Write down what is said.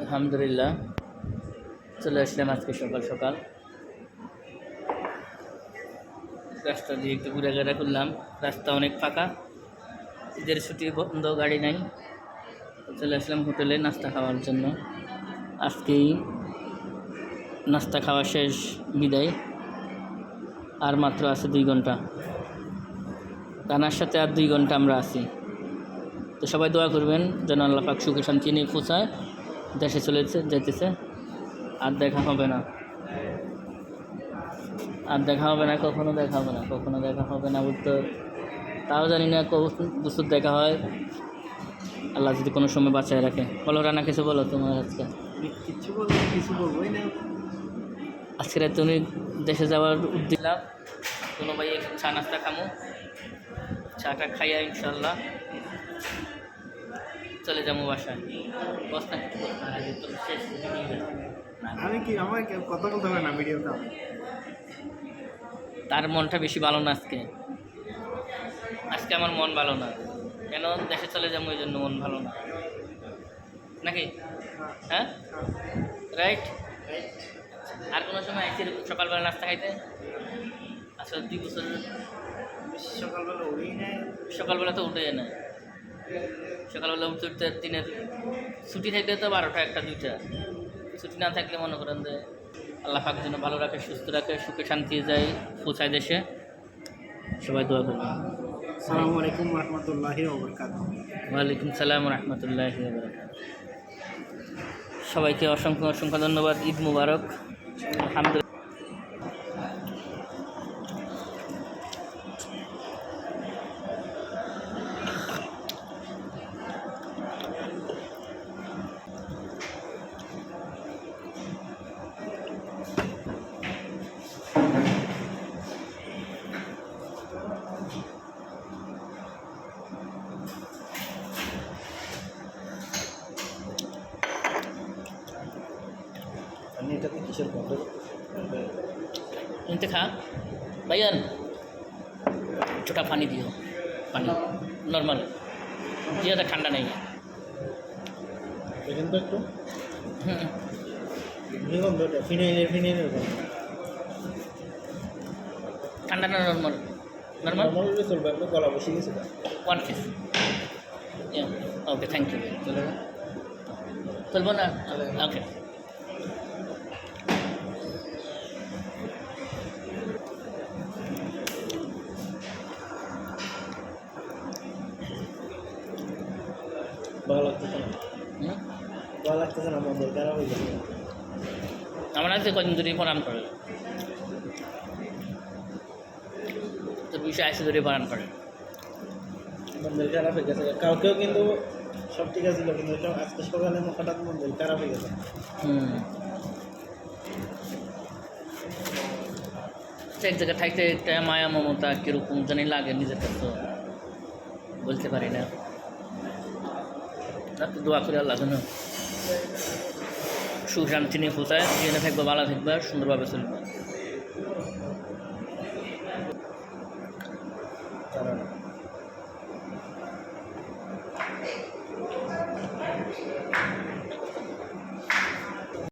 আলহামদুলিল্লাহ চলে আসলাম আজকে সকাল সকাল। রাস্তা দিয়ে একটু ঘোরাঘেরা করলাম, রাস্তা অনেক ফাঁকা, ঈদের ছুটি বন্ধ, গাড়ি নাই। চলে আসলাম হোটেলে নাস্তা খাওয়ার জন্য। আজকেই নাস্তা খাওয়া শেষ, বিদায়। আর মাত্র আছে 2 ঘন্টা, রানার সাথে আর 2 ঘন্টা আমরা আছি। তো সবাই দোয়া করবেন যেন আল্লাহ পাক সুখে শান্তি নিয়ে পৌঁছায়। দেশে যেতেছে, আর দেখা হবে না, কখনো দেখা হবে না বলতে, তাও জানি না বছর দেখা হয়, আল্লাহ যদি কোনো সময় বাঁচায় রাখে। বলো রানা, কিছু বলো তোমার আজকে। কিছু বলবোই না। আজকে রাতে তুমি দেশে যাওয়ার দিলাম, কোনো ভাই একটু চা নাস্তা খামো, চাটা খাইয়া ইনশাল্লাহ চলে যাবো বাসায়। বস্তা কিছু করতে হয়, তো শেষ আমি কি আমার কথা বলতে হবে না ভিডিওটা। তার মনটা বেশি ভালো না আজকে। আমার মন ভালো না, কেন দেশে চলে যাবো ওই জন্য মন ভালো না, নাকি? হ্যাঁ, রাইট। আর কোনো সময় আইসি সকালবেলা নাস্তা খাইতে? আসলে 2 বছর সকালবেলা উঠেই নেয়। সকালবেলা তো উঠে না, সকালবেলা উঠতে দিনের ছুটি থাকলে তো 12টা 1টা 2টা, ছুটি না থাকলে মনে করেন যে আল্লাহ পাক যেন ভালো রাখে, সুস্থ রাখে, সুখে শান্তি যায় পৌঁছায় দেশে। সবাই দোয়া করবেন। আসসালামু আলাইকুম রহমতুল্লাহি ওয়া বারাকাতুহু। ওয়ালাইকুম সালাম রহমতুল্লাহি ওয়া বারাকাতুহু। সবাইকে অসংখ্য অসংখ্য ধন্যবাদ। ঈদ মুবারক। আলহামদুলিল্লাহ। আমি এটাতে কিসের গন্ধ? इनते खा भैया, छोटा पानी दियो, पानी नॉर्मल, ज़्यादा ठंडा नहीं है। দেখেন তো একটু গন্ধটা ফিনাইলের গন্ধ। ठंडा ना नॉर्मल? नॉर्मल নর্মাল হলে চলবে, আপনার গলা বসে গেছে। 1 piece। Okay, thank you. चलबो ना? ओके। ভালো লাগতেছে না, ভালো লাগতেছে না, মন খারাপ হয়ে গেছে। আমার আছে কদিন ধরে পরাণ করে, তো বিষয় আসে ধরে পরাণ করে, মন্দির খারাপ হয়ে গেছে। কালকেও কিন্তু সব ঠিক আছে, কিন্তু আজকে সকালে হঠাৎ মন্দির খারাপ হয়ে গেছে। এক জায়গায় থাকতে একটা মায়া মমতা কীরকম জানি লাগে নিজের কাছে, বলতে পারি না। তো দোয়া করে আল্লাহ যেন সুখ শান্তি নিয়ে পৌঁছায়, জেনে থাকবে, ভালো থাকবে, সুন্দরভাবে চলবে।